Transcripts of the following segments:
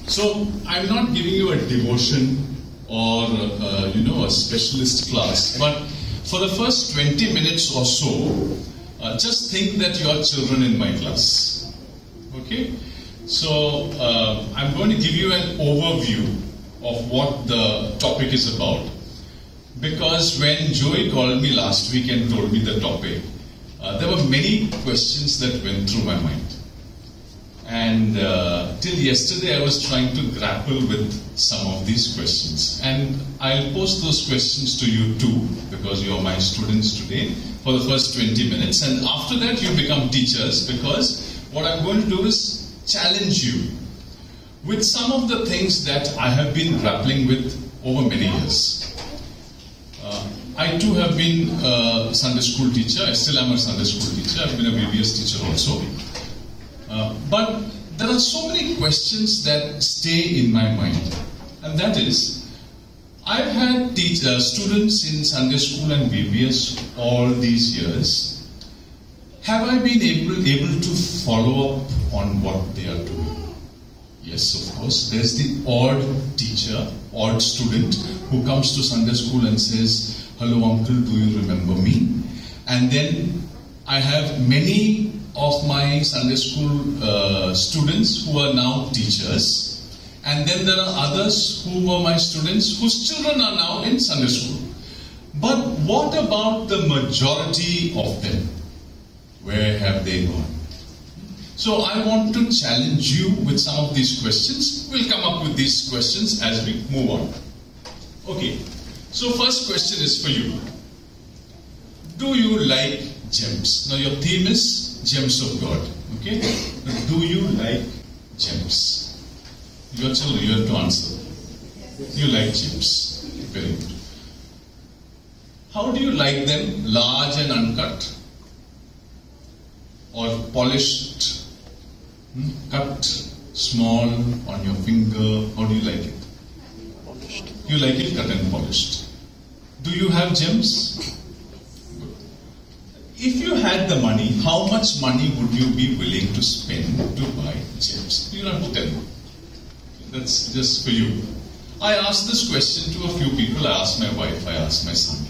So I'm not giving you a devotion or a specialist class, but for the first 20 minutes or so, just think that you are children in my class. Okay? So I'm going to give you an overview of what the topic is about, because when Joey called me last week and told me the topic, there were many questions that went through my mind. And till yesterday I was trying to grapple with some of these questions. And I'll post those questions to you too, because you are my students today, for the first 20 minutes. And after that you become teachers, because what I'm going to do is challenge you with some of the things that I have been grappling with over many years. I too have been a Sunday school teacher. I still am a Sunday school teacher. I've been a VBS teacher also. But there are so many questions that stay in my mind. And that is, I've had students in Sunday school and VBS all these years. Have I been able to follow up on what they are doing? Yes, of course. There's the odd teacher, odd student who comes to Sunday school and says, "Hello uncle, do you remember me?" And then I have many of my Sunday school students who are now teachers, and then there are others who were my students whose children are now in Sunday school. But what about the majority of them? Where have they gone? So I want to challenge you with some of these questions. We'll come up with these questions as we move on. Okay, so first question is for you. Do you like gems? Now your theme is gems of God. Okay? Do you like gems? Your children, you have to answer. You like gems. Very good. How do you like them? Large and uncut? Or polished? Cut? Small? On your finger? How do you like it? Polished. You like it cut and polished. Do you have gems? If you had the money, how much money would you be willing to spend to buy gems? You don't have to tell me. That's just for you. I asked this question to a few people. I asked my wife, I asked my son.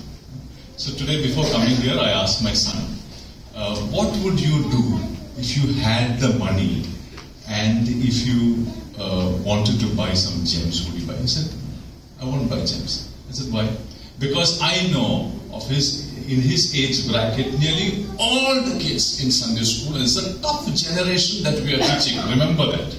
So today before coming here, I asked my son, what would you do if you had the money and if you wanted to buy some gems, would you buy? He said, I won't buy gems. I said, why? Because I know of in his age bracket, nearly all the kids in Sunday school, and it's a tough generation that we are teaching, remember that.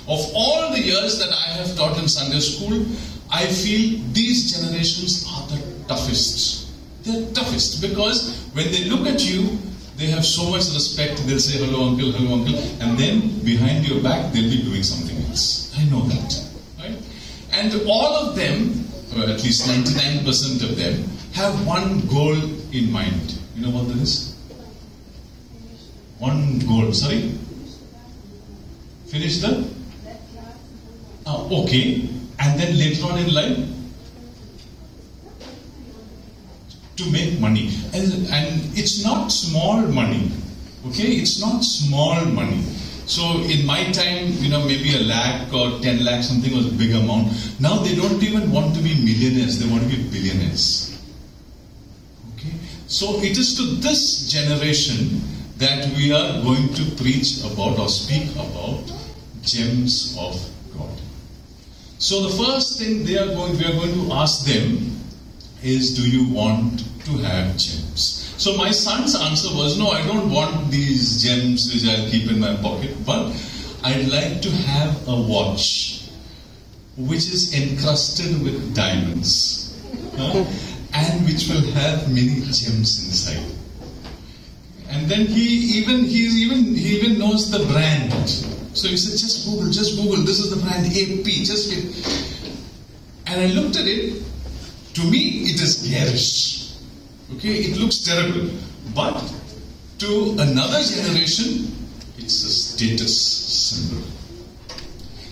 Of all the years that I have taught in Sunday school, I feel these generations are the toughest. They're toughest because when they look at you, they have so much respect, they'll say hello uncle, and then behind your back they'll be doing something else. I know that. Right? And all of them, or at least 99% of them, have one goal in mind. You know what that is? One goal. Sorry? Finish the? Okay. And then later on in life? To make money. And it's not small money. Okay? It's not small money. So in my time, maybe 1 lakh or 10 lakh, something was a big amount. Now they don't even want to be millionaires, they want to be billionaires. Okay? So it is to this generation that we are going to preach about or speak about gems of God. So the first thing we are going to ask them is, do you want to have gems? So my son's answer was, no, I don't want these gems which I'll keep in my pocket, but I'd like to have a watch which is encrusted with diamonds and which will have many gems inside. And then he even knows the brand. So he said, just Google, this is the brand AP, just get. And I looked at it. To me, it is garish. Okay, it looks terrible. But to another generation, it's a status symbol.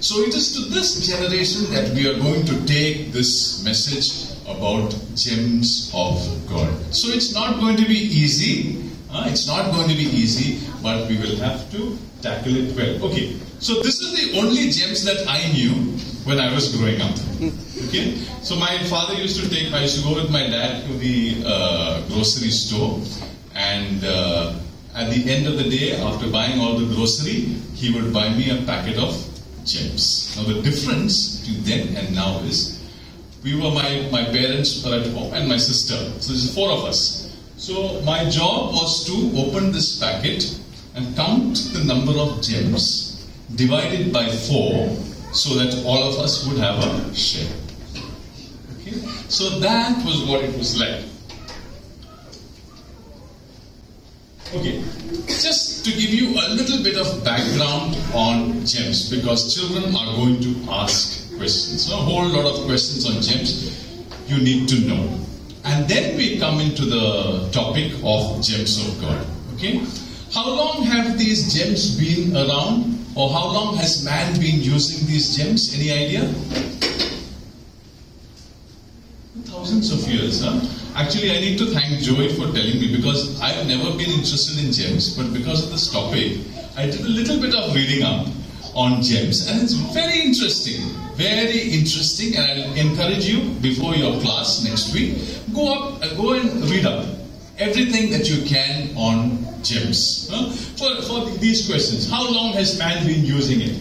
So it is to this generation that we are going to take this message about gems of God. So it's not going to be easy. It's not going to be easy, but we will have to tackle it well. Okay, so this is the only gems that I knew when I was growing up. Okay, so my father used to I used to go with my dad to the grocery store, and at the end of the day, after buying all the grocery, he would buy me a packet of gems. Now the difference between then and now is, my parents were at home and my sister. So there's 4 of us. So my job was to open this packet and count the number of gems, divided by 4, so that all of us would have a share. Okay? So that was what it was like. Okay, just to give you a little bit of background on gems, because children are going to ask questions. So a whole lot of questions on gems you need to know. And then we come into the topic of gems of God. Okay? How long have these gems been around? Or how long has man been using these gems? Any idea? Thousands of years, huh? Actually, I need to thank Joey for telling me, because I've never been interested in gems, but because of this topic, I did a little bit of reading up on gems, and it's very interesting, and I'll encourage you before your class next week, go and read up everything that you can on gems. For these questions: how long has man been using it?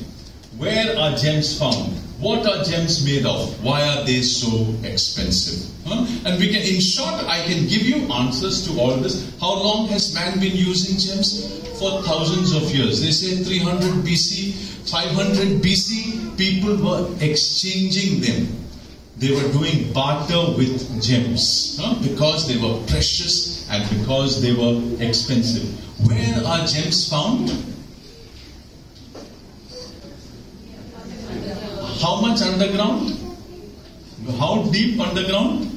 Where are gems found? What are gems made of? Why are they so expensive? And we can, in short, I can give you answers to all this. How long has man been using gems? For thousands of years. They say 300 BC, 500 BC, people were exchanging them. They were doing barter with gems, because they were precious and because they were expensive. Where are gems found? How much underground? How deep underground?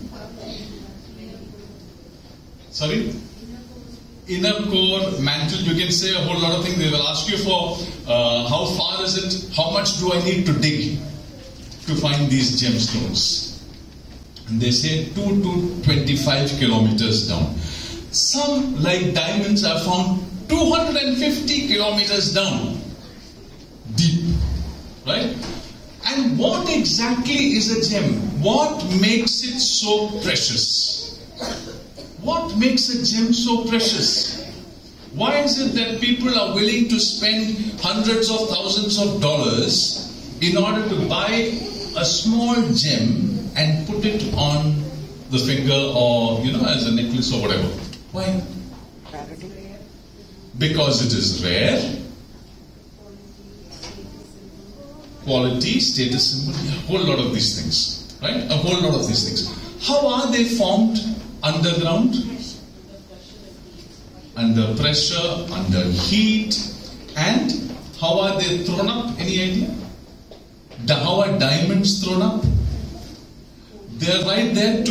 Sorry? Inner core, mantle, you can say a whole lot of things. They will ask you for how far is it, how much do I need to dig to find these gemstones? And they say 2 to 25 kilometers down. Some, like diamonds, are found 250 kilometers down, deep, right? And what exactly is a gem? What makes it so precious? What makes a gem so precious? Why is it that people are willing to spend hundreds of thousands of dollars in order to buy a small gem and put it on the finger, or as a necklace or whatever? Why? Because it is rare. Quality, status symbol, a whole lot of these things, right? A whole lot of these things. How are they formed? Underground? Under pressure, under heat. And how are they thrown up? Any idea? How are diamonds thrown up? They are right there.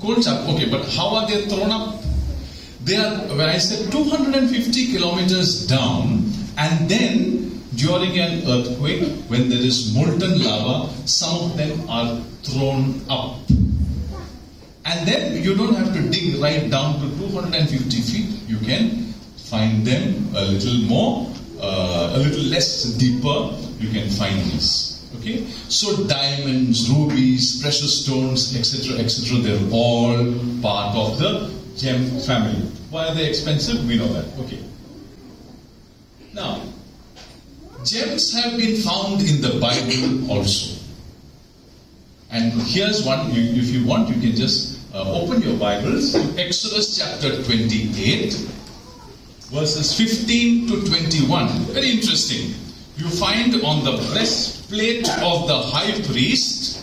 Cold chap. Okay, but how are they thrown up? They are, when I said 250 kilometers down, and then during an earthquake, when there is molten lava, some of them are thrown up. And then you don't have to dig right down to 250 feet. You can find them a little more, a little less deeper. You can find these. Okay? So diamonds, rubies, precious stones, etc., etc., they're all part of the gem family. Why are they expensive? We know that. Okay. Now, gems have been found in the Bible also. And here's one. If you want, you can just open your Bibles to Exodus chapter 28, verses 15 to 21. Very interesting. You find on the breastplate of the high priest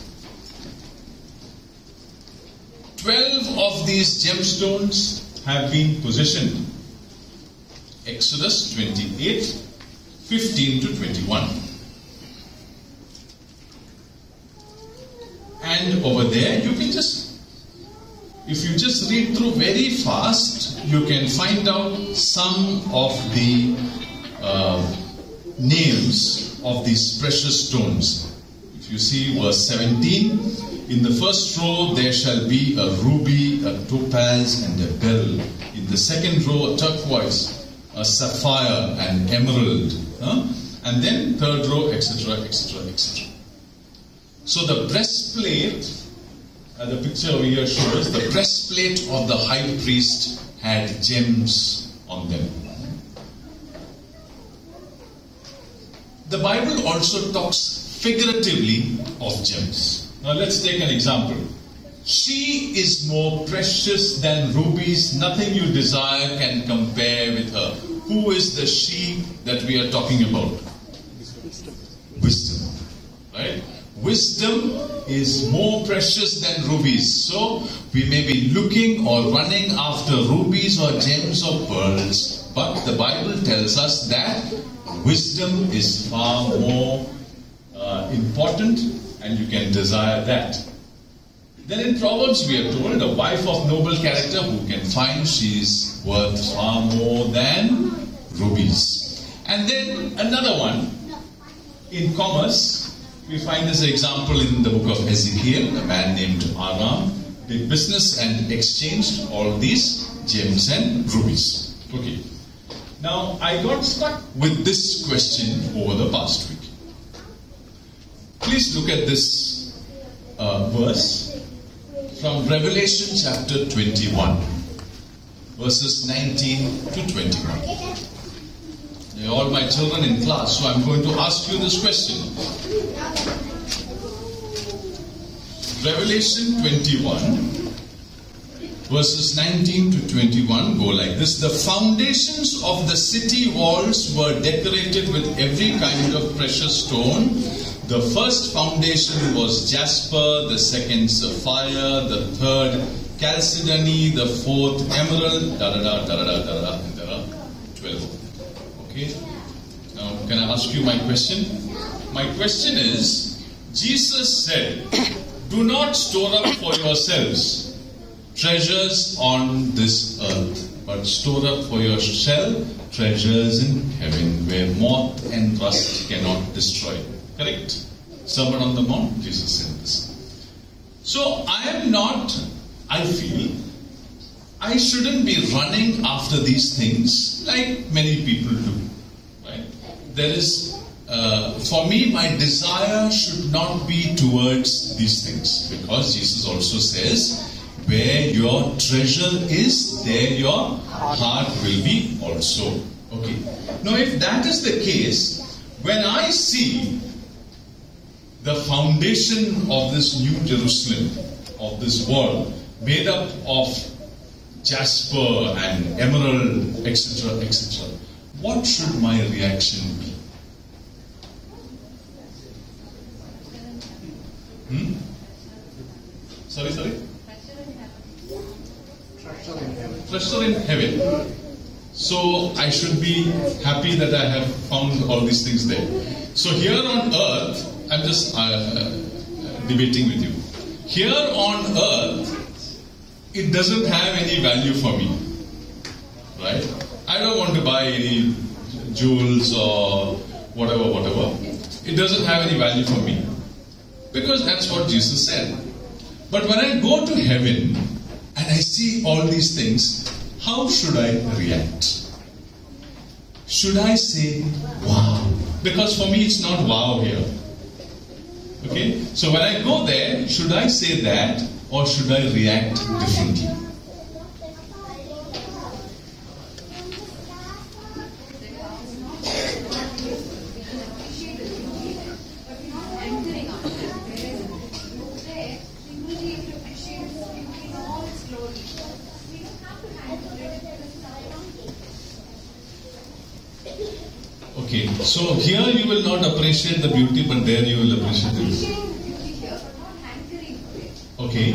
12 of these gemstones have been positioned. Exodus 28, 15 to 21. And over there, you can just, if you just read through very fast, you can find out some of the names of these precious stones. If you see verse 17, In the first row there shall be a ruby, a topaz and a beryl. In the second row a turquoise, a sapphire and emerald. And then third row, etc., etc., etc. So the breastplate, the picture over here shows, the breastplate of the high priest had gems on them. The Bible also talks figuratively of gems. Now let's take an example. She is more precious than rubies. Nothing you desire can compare with her. Who is the she that we are talking about? Wisdom. Right? Wisdom is more precious than rubies. So we may be looking or running after rubies or gems or pearls, but the Bible tells us that wisdom is far more important, and you can desire that. Then in Proverbs we are told, a wife of noble character who can find, she is worth far more than rubies. And then another one, in commerce, we find this example in the book of Ezekiel. A man named Aram did business and exchanged all these gems and rubies. Okay. Now, I got stuck with this question over the past week. Please look at this verse from Revelation chapter 21, verses 19 to 21. You're all my children in class, so I'm going to ask you this question. Revelation 21, verses 19 to 21 go like this. The foundations of the city walls were decorated with every kind of precious stone. The first foundation was jasper, the second sapphire, the third chalcedony, the fourth emerald, and there are 12. Okay? Now, can I ask you my question? My question is, Jesus said, do not store up for yourselves treasures on this earth, but store up for yourself treasures in heaven, where moth and rust cannot destroy. Correct? Sermon on the Mount, Jesus said this. So I feel, I shouldn't be running after these things like many people do. Right? There is, for me, my desire should not be towards these things, because Jesus also says, where your treasure is, there your heart will be also. Okay. Now, if that is the case, when I see the foundation of this New Jerusalem, of this world, made up of jasper and emerald, etc., etc., what should my reaction be? Sorry? Treasure in heaven. So I should be happy that I have found all these things there. So here on earth, I'm just debating with you. Here on earth, it doesn't have any value for me. Right? I don't want to buy any jewels or whatever. It doesn't have any value for me. Because that's what Jesus said. But when I go to heaven and I see all these things, how should I react? Should I say, wow? Because for me it's not wow here. Okay? So when I go there, should I say that or should I react differently? Okay, so here you will not appreciate the beauty, but there you will appreciate the beauty. Okay.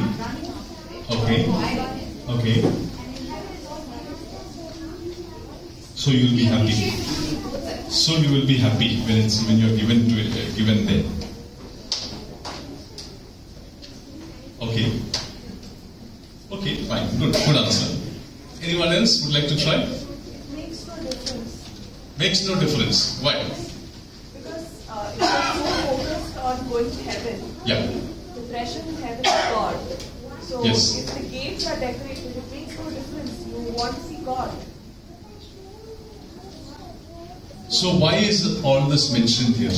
So you will be happy. So you will be happy when you are given there. Okay, fine, good answer. Anyone else would like to try? Makes no difference. Why? Because if you are so focused on going to heaven, yeah, the expression in heaven of God. So Yes. if the gates are decorated, it makes no difference. You want to see God. So why is all this mentioned here?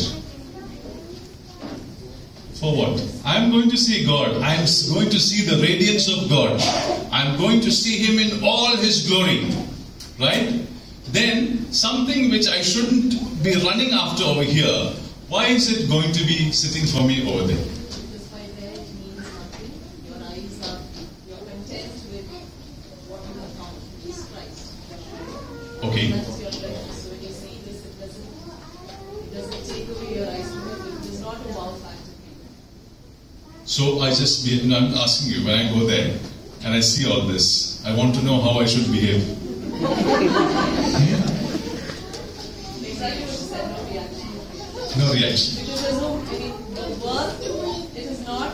For what? I'm going to see God. I'm going to see the radiance of God. I'm going to see Him in all His glory. Right? Then, something which I shouldn't be running after over here, why is it going to be sitting for me over there? Because by there it means nothing. Your eyes are, you're content with what you have found in Jesus Christ. Okay. That is your pleasure. So when you're saying this, it doesn't take away your eyes from it. It is not a wow factor. So I'm asking you, when I go there and I see all this, I want to know how I should behave. Exactly what you said, no reaction. No reaction. Because there's no, the worth, it is not,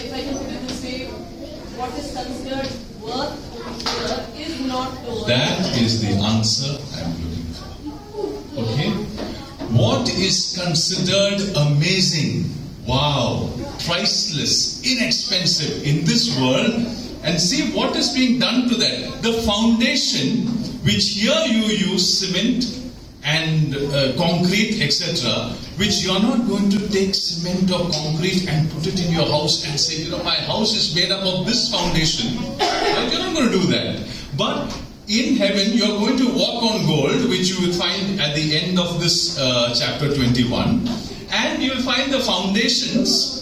if I can put it this way, what is considered worth over here is not the worth. That is the answer I'm looking for. Okay? What is considered amazing, wow, priceless, inexpensive in this world, and see what is being done to that. The foundation, which here you use cement and concrete, etc., which you are not going to take cement or concrete and put it in your house and say, my house is made up of this foundation. Right? You're not going to do that. But in heaven, you're going to walk on gold, which you will find at the end of this chapter 21. And you will find the foundations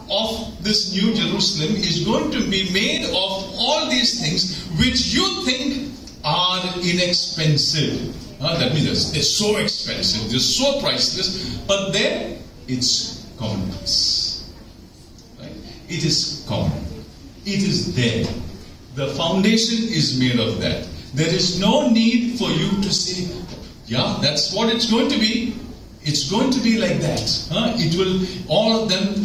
of this new Jerusalem is going to be made of all these things which you think are inexpensive. That means they're so expensive, they're so priceless, but there it's commonplace. Right? It is common. It is there. The foundation is made of that. There is no need for you to say, yeah, that's what it's going to be. It's going to be like that. It will, all of them,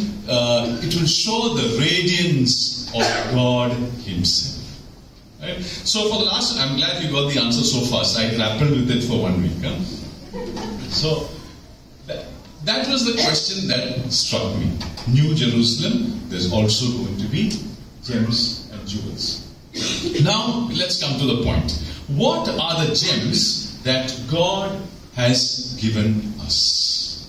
it will show the radiance of God Himself. Right? So for the last, I'm glad you got the answer so fast. I grappled with it for 1 week. So that was the question that struck me. New Jerusalem, there's also going to be gems and jewels. Now let's come to the point. What are the gems that God has given us?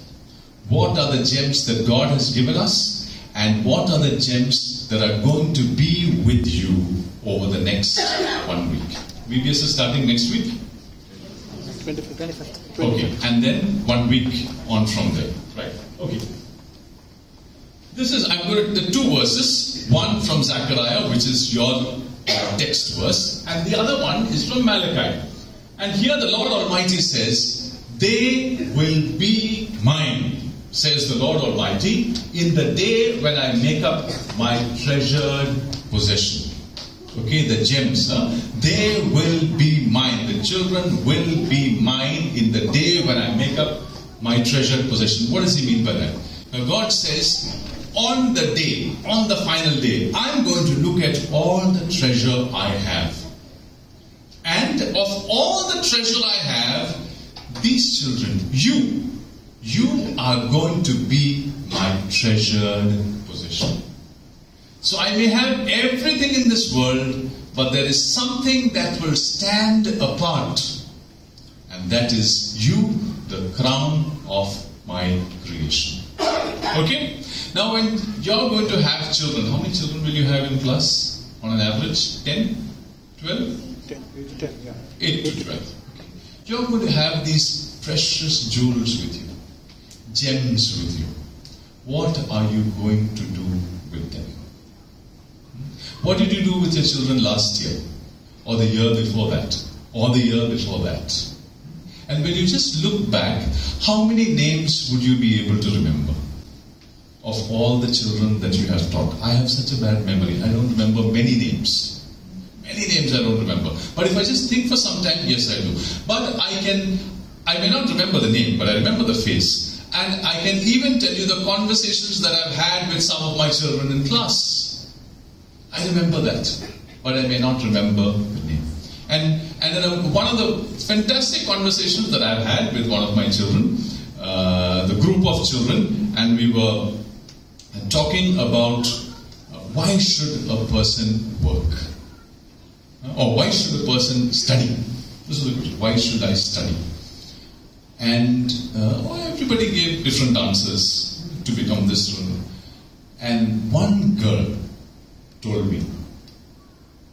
What are the gems that God has given us? And what are the gems that are going to be with you over the next 1 week? VBS is starting next week? 25th. Okay, and then 1 week on from there. Right, okay. This is, I'm going to, the two verses, one from Zechariah, which is your text verse, and the other one is from Malachi. And here the Lord Almighty says, they will be mine, says the Lord Almighty, in the day when I make up my treasured possession. Okay, the gems, they will be mine. The children will be mine in the day when I make up my treasured possession. What does He mean by that? Now God says, on the day, on the final day, I'm going to look at all the treasure I have. And of all the treasure I have, these children, you are going to be my treasured possession. So I may have everything in this world, but there is something that will stand apart. And that is you, the crown of my creation. Okay? Now when you're going to have children, how many children will you have in class on an average? 10? 12? 10, yeah. 8 to 12. Okay. You're going to have these precious jewels with you. Gems with you. What are you going to do with them? What did you do with your children last year? Or the year before that? Or the year before that? And when you just look back, how many names would you be able to remember? Of all the children that you have taught. I have such a bad memory. I don't remember many names. Many names I don't remember. But if I just think for some time, yes I do. But I may not remember the name, but I remember the face. And I can even tell you the conversations that I've had with some of my children in class. I remember that, but I may not remember the name. And then one of the fantastic conversations that I've had with one of my children, the group of children, and we were and talking about why should a person work? Or why should a person study? This is the question. Why should I study? And everybody gave different answers to become this one. And one girl told me,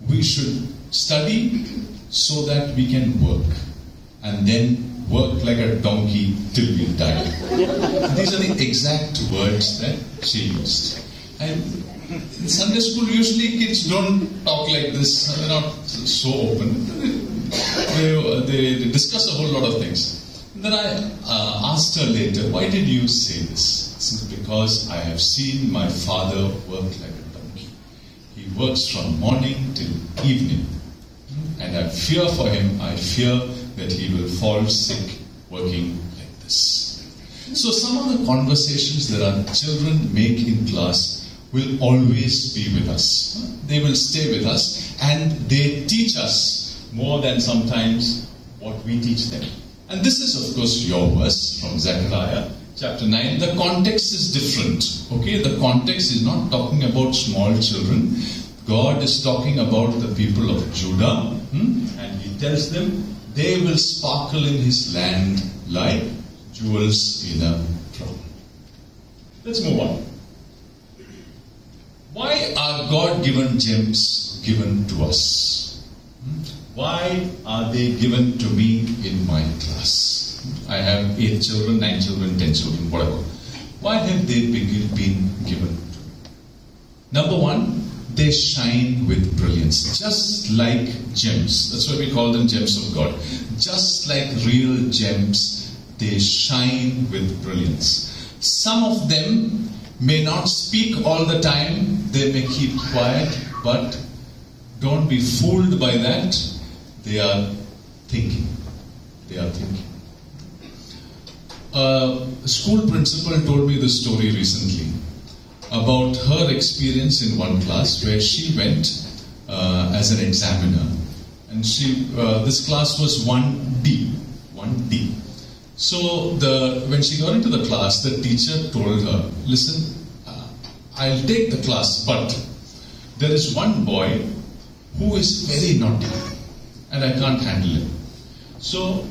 we should study so that we can work. And then work like a donkey till we die. These are the exact words that she used. And in Sunday school, usually kids don't talk like this. They're not so open. They discuss a whole lot of things. Then I asked her later, why did you say this? She said, because I have seen my father work like a donkey. He works from morning till evening. And I fear for him. I fear that he will fall sick working like this. So some of the conversations that our children make in class will always be with us. They will stay with us, and they teach us more than sometimes what we teach them. And this is, of course, your verse from Zechariah chapter 9. The context is different. Okay, the context is not talking about small children. God is talking about the people of Judah, and He tells them they will sparkle in His land like jewels in a crown. Let's move on. Why are God-given gems given to us? Why are they given to me in my class? I have 8 children, 9 children, 10 children, whatever. Why have they been given to me? Number one, they shine with brilliance, just like gems. That's why we call them gems of God. Just like real gems, they shine with brilliance. Some of them may not speak all the time, they may keep quiet, but don't be fooled by that. They are thinking. They are thinking. A school principal told me this story recently about her experience in one class where she went as an examiner, and this class was 1D. So when she got into the class, the teacher told her, listen, I'll take the class, but there is one boy who is very naughty and I can't handle him. So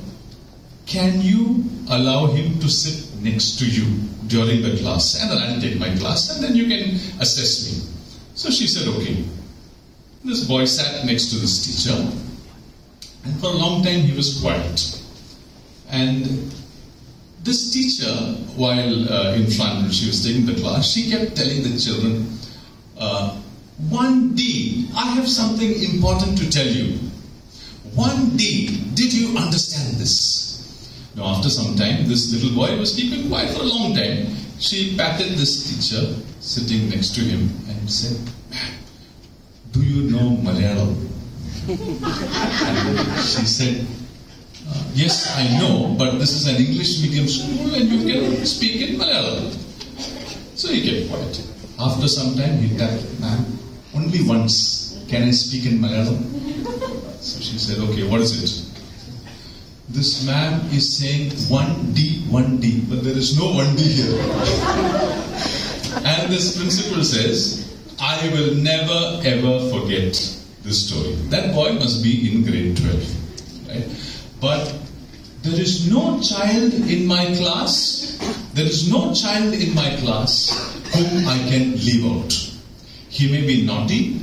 can you allow him to sit next to you during the class, and then I'll take my class and then you can assess me. So she said, okay. This boy sat next to this teacher, and for a long time he was quiet. And this teacher, while in front, when she was taking the class, she kept telling the children, 1D, I have something important to tell you. 1D, did you understand this? Now, after some time, this little boy was keeping quiet for a long time. She patted this teacher sitting next to him and said, do you know Malayalam? And she said, yes, I know, but this is an English medium school and you can speak in Malayalam. So he kept quiet. After some time, he tapped, ma'am, only once can I speak in Malayalam? So she said, okay, what is it? This man is saying 1D, but there is no 1D here. And this principal says, I will never ever forget this story. That boy must be in grade 12. Right? But there is no child in my class, whom I can leave out. He may be naughty,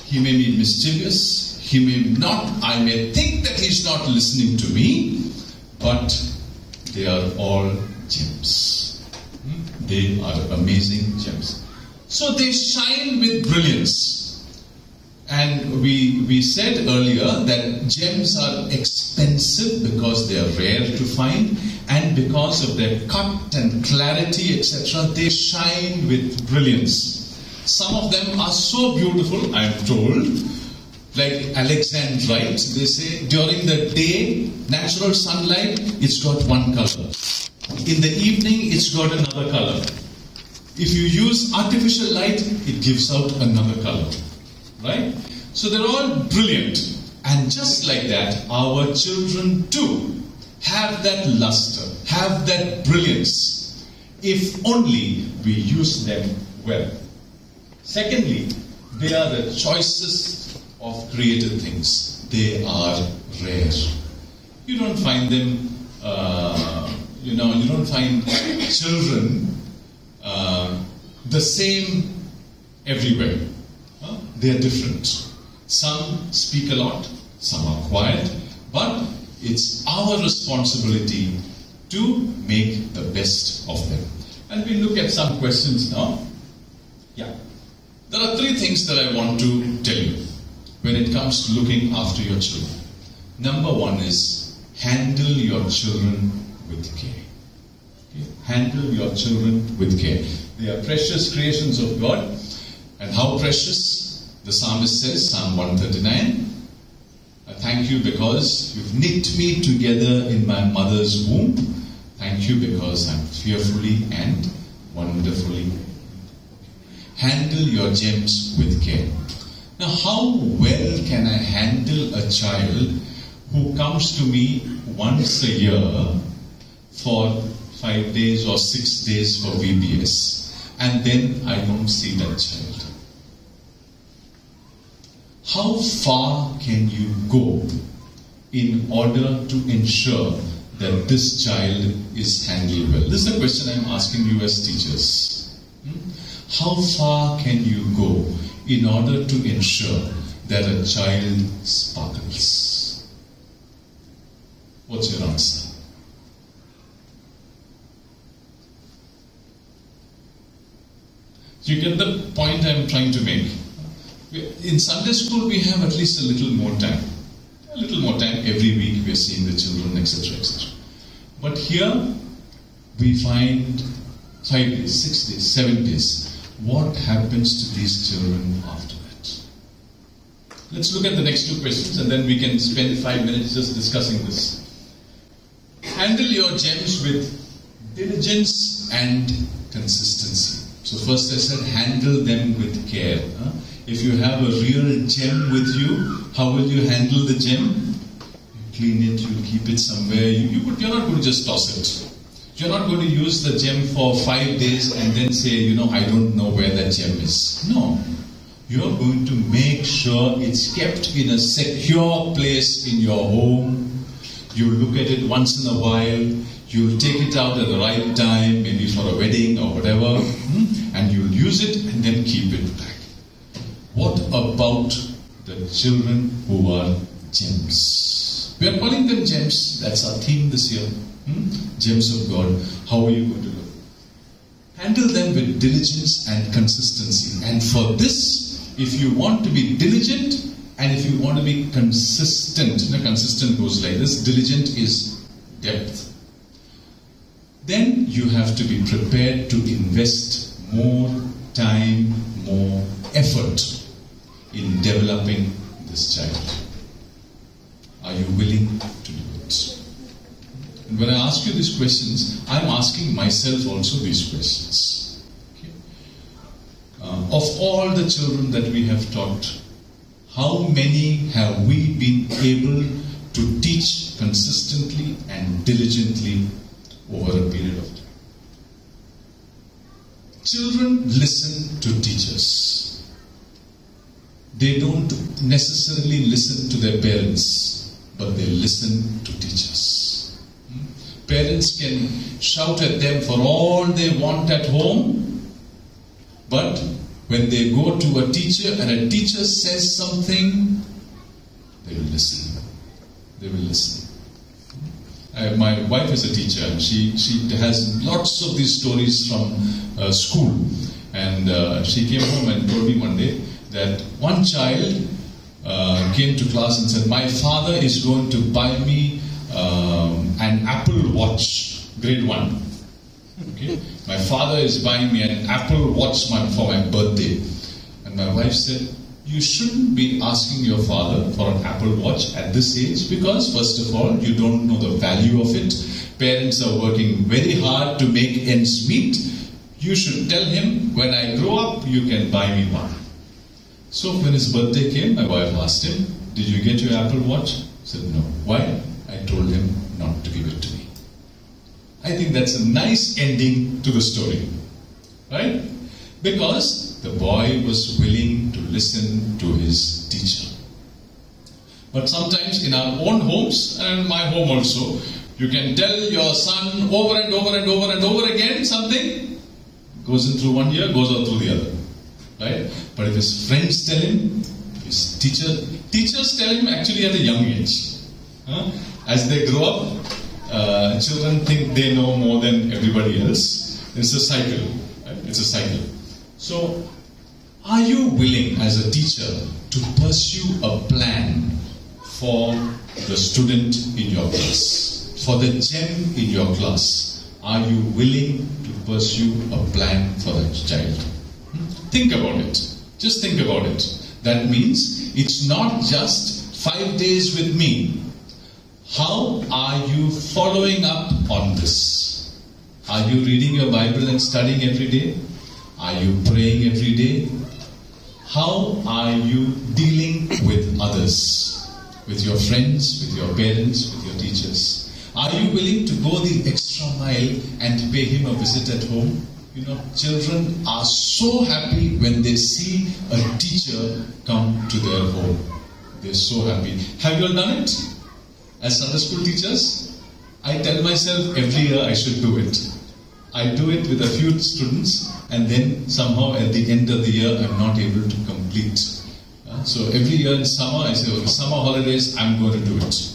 he may be mischievous, I may think that he's not listening to me, but they are all gems. They are amazing gems. So they shine with brilliance. And we said earlier that gems are expensive because they are rare to find, and because of their cut and clarity, etc., they shine with brilliance. Some of them are so beautiful, I am told, like Alexandrite, they say during the day, natural sunlight, it's got one color. In the evening, it's got another color. If you use artificial light, it gives out another color. Right? So they're all brilliant. And just like that, our children too have that luster, have that brilliance, if only we use them well. Secondly, they are the choicest of created things. They are rare. You don't find them, you don't find children the same everywhere. They are different. Some speak a lot, some are quiet, but it's our responsibility to make the best of them. And we look at some questions now. Yeah. There are 3 things that I want to tell you when it comes to looking after your children. Number 1 is handle your children with care. Okay? Handle your children with care. They are precious creations of God. And how precious? The psalmist says, Psalm 139, I thank you because you've knit me together in my mother's womb. Thank you because I'm fearfully and wonderfully. Handle your gems with care. Now, how well can I handle a child who comes to me once a year for 5 days or 6 days for VBS, and then I don't see that child? How far can you go in order to ensure that this child is handled well? This is a question I'm asking you as teachers. How far can you go in order to ensure that a child sparkles? What's your answer? You get the point I'm trying to make. In Sunday school, we have at least a little more time. A little more time every week we are seeing the children, etc., etc. But here, we find 5 days, 6 days, 7 days. What happens to these children after that? Let's look at the next 2 questions and then we can spend 5 minutes just discussing this. Handle your gems with diligence and consistency. So first I said, handle them with care. If you have a real gem with you, how will you handle the gem? You clean it, you keep it somewhere. You're not going to just toss it. You're not going to use the gem for 5 days and then say, I don't know where that gem is. No. You're going to make sure it's kept in a secure place in your home. You look at it once in a while. You'll take it out at the right time, maybe for a wedding or whatever, and you'll use it and then keep it back. What about the children who are gems? We are calling them gems. That's our theme this year. Gems of God. How are you going to do? Handle them with diligence and consistency. And for this, if you want to be diligent and if you want to be consistent, consistent goes like this. Diligent is depth. Then you have to be prepared to invest more time, more effort in developing this child. Are you willing to do it? And when I ask you these questions, I'm asking myself also these questions. Okay? Of all the children that we have taught, how many have we been able to teach consistently and diligently over a period of time? Children listen to teachers. They don't necessarily listen to their parents, but they listen to teachers. Parents can shout at them for all they want at home, but when they go to a teacher and a teacher says something, they will listen. They will listen. My wife is a teacher and she has lots of these stories from school. And she came home and told me one day that one child came to class and said, my father is going to buy me an Apple Watch, grade 1. Okay? My father is buying me an Apple Watch for my birthday. And my wife said, you shouldn't be asking your father for an Apple Watch at this age because, first of all, you don't know the value of it. Parents are working very hard to make ends meet. You should tell him, when I grow up, you can buy me one. So when his birthday came, my wife asked him, did you get your Apple Watch? He said, no. Why? I told him not to give it to me. I think that's a nice ending to the story. Right? Because the boy was willing to listen to his teacher. But sometimes in our own homes, and my home also, you can tell your son over and over and over and over again something, goes in through one ear, goes out through the other. Right? But if his friends tell him, his teachers tell him actually at a young age. As they grow up, children think they know more than everybody else. It's a cycle. Right? It's a cycle. So, are you willing as a teacher to pursue a plan for the student in your class? For the gem in your class? Are you willing to pursue a plan for that child? Think about it. Just think about it. That means it's not just 5 days with me. How are you following up on this? Are you reading your Bible and studying every day? Are you praying every day? How are you dealing with others? With your friends, with your parents, with your teachers? Are you willing to go the extra mile and pay him a visit at home? You know, children are so happy when they see a teacher come to their home. They're so happy. Have you all done it? As Sunday school teachers, I tell myself every year I should do it. I do it with a few students, and then somehow at the end of the year I'm not able to complete. So every year in summer I say, okay, summer holidays I'm going to do it.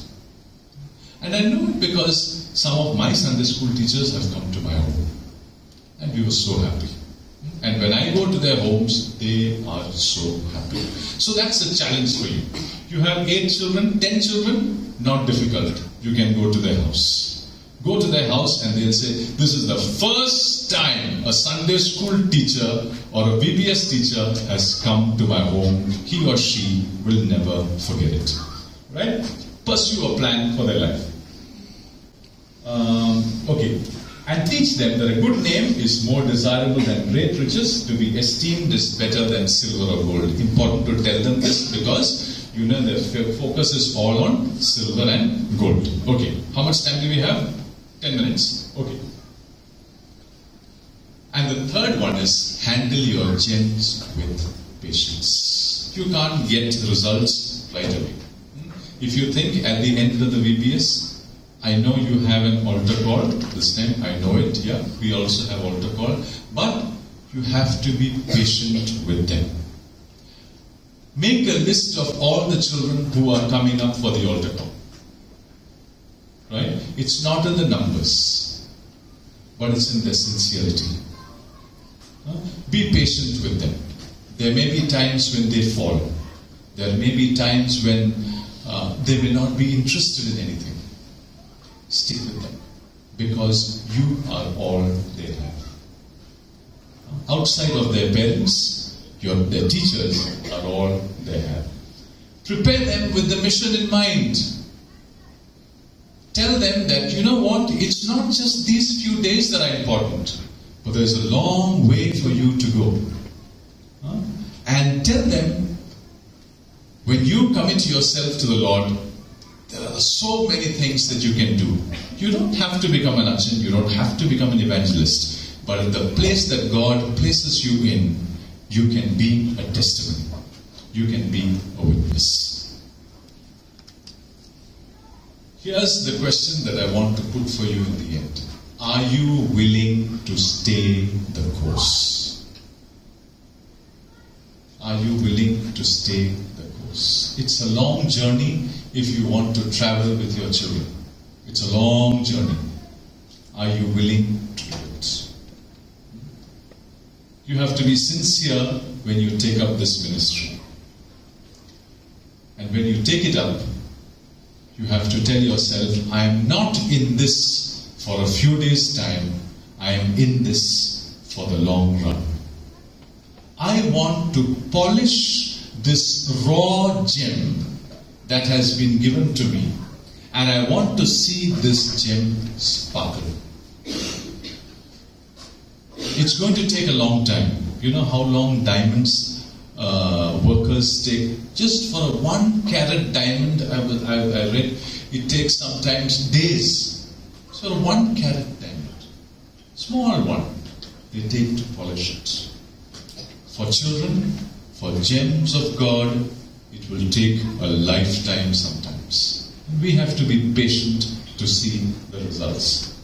And I know it because some of my Sunday school teachers have come to my home. And we were so happy. And when I go to their homes, they are so happy. So that's a challenge for you. You have 8 children, 10 children, not difficult. You can go to their house. Go to their house and they'll say, this is the first time a Sunday school teacher or a VBS teacher has come to my home. He or she will never forget it. Right? Pursue a plan for their life. Okay. And teach them that a good name is more desirable than great riches. To be esteemed is better than silver or gold. Important to tell them this because you know their focus is all on silver and gold. Okay, how much time do we have? 10 minutes. Okay. And the third one is handle your gems with patience. You can't get results right away. If you think at the end of the VBS, I know you have an altar call. This time I know it, yeah. We also have altar call. But you have to be patient with them. Make a list of all the children who are coming up for the altar call. Right? It's not in the numbers, but it's in their sincerity. Be patient with them. There may be times when they fall. There may be times when they may not be interested in anything. Stick with them, because you are all they have. Outside of their parents, their teachers are all they have. Prepare them with the mission in mind. Tell them that, you know what, it's not just these few days that are important, but there's a long way for you to go. And tell them, when you commit yourself to the Lord, there are so many things that you can do. You don't have to become an archon, you don't have to become an evangelist. But in the place that God places you in, you can be a testimony. You can be a witness. Here's the question that I want to put for you in the end. Are you willing to stay the course? Are you willing to stay the course? It's a long journey. If you want to travel with your children, it's a long journey. Are you willing to do it? You have to be sincere when you take up this ministry. And when you take it up, you have to tell yourself, I am not in this for a few days' time. I am in this for the long run. I want to polish this raw gem that has been given to me, and I want to see this gem sparkle. It's going to take a long time. You know how long diamonds workers take? Just for a 1 carat diamond, I read, it takes sometimes days. So a 1 carat diamond, small one, they take to polish it. For children, for gems of God, it will take a lifetime sometimes. We have to be patient to see the results.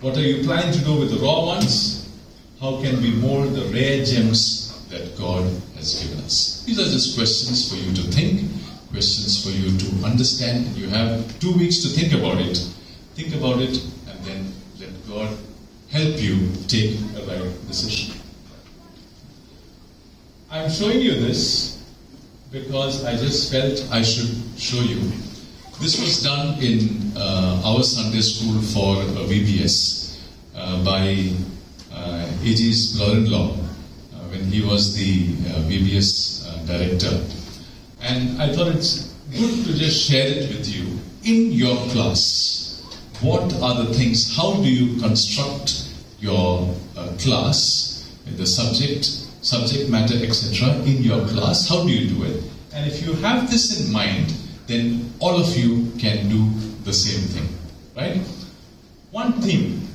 What are you planning to do with the raw ones? How can we mold the rare gems that God has given us? These are just questions for you to think, questions for you to understand. You have 2 weeks to think about it. Think about it and then let God help you take a right decision. I'm showing you this because I just felt I should show you. This was done in our Sunday school for VBS by A.G.'s brother-in-law when he was the VBS director. And I thought it's good to just share it with you. In your class, what are the things, how do you construct your class, the subject matter, etc. in your class? How do you do it? And if you have this in mind, then all of you can do the same thing, right? One theme,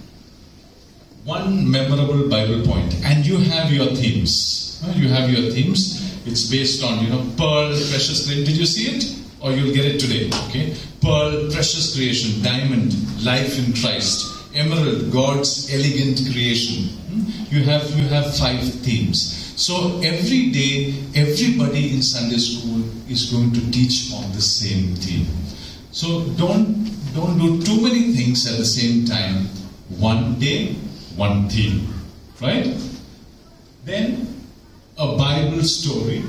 one memorable Bible point, and you have your themes. You have your themes. It's based on, pearl, precious creation. Did you see it? Or you'll get it today, okay? Pearl, precious creation, diamond, life in Christ, emerald, God's elegant creation. You have 5 themes. So every day, everybody in Sunday school is going to teach on the same theme. So don't do too many things at the same time. One day, one theme, right? Then a Bible story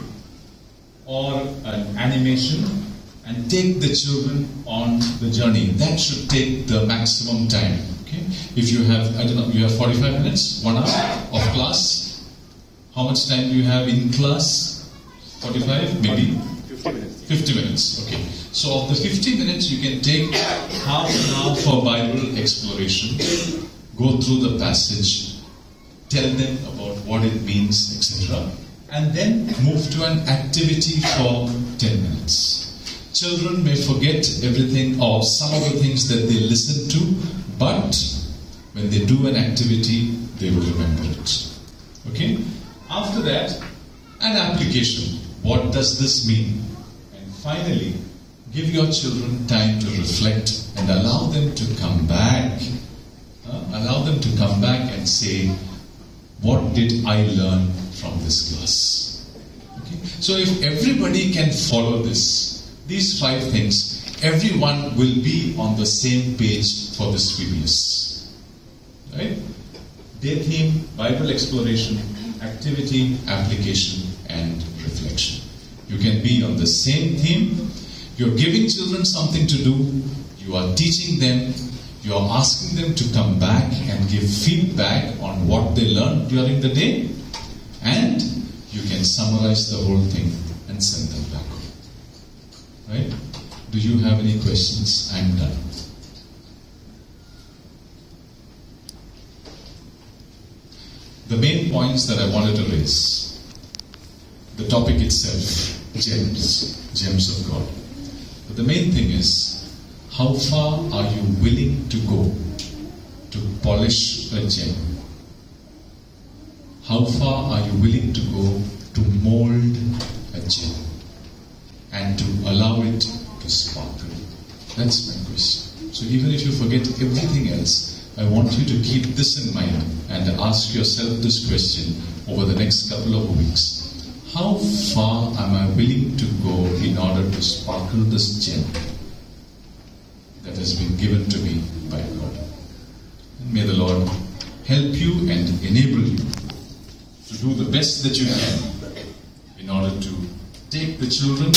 or an animation, and take the children on the journey. That should take the maximum time. Okay? If you have, you have 45 minutes, 1 hour of class. How much time do you have in class? 45? Maybe? 50 minutes. 50 minutes, okay. So of the 50 minutes, you can take half an hour for Bible exploration, go through the passage, tell them about what it means, etc. And then move to an activity for 10 minutes. Children may forget everything or some of the things that they listen to, but when they do an activity, they will remember it. Okay? After that, an application. What does this mean? And finally, give your children time to reflect and allow them to come back. Allow them to come back and say, what did I learn from this class? Okay? So if everybody can follow these 5 things, everyone will be on the same page for this VBS. Right? Day theme, Bible exploration, activity, application, and reflection. You can be on the same theme. You're giving children something to do. You are teaching them. You are asking them to come back and give feedback on what they learned during the day. And you can summarize the whole thing and send them back home. Right? Do you have any questions? I'm done. The main points that I wanted to raise. The topic itself, gems of God. But the main thing is, how far are you willing to go to polish a gem? How far are you willing to go to mold a gem and to allow it to sparkle? That's my question. So even if you forget everything else, I want you to keep this in mind and ask yourself this question over the next couple of weeks. How far am I willing to go in order to sparkle this gem that has been given to me by God? And may the Lord help you and enable you to do the best that you can in order to take the children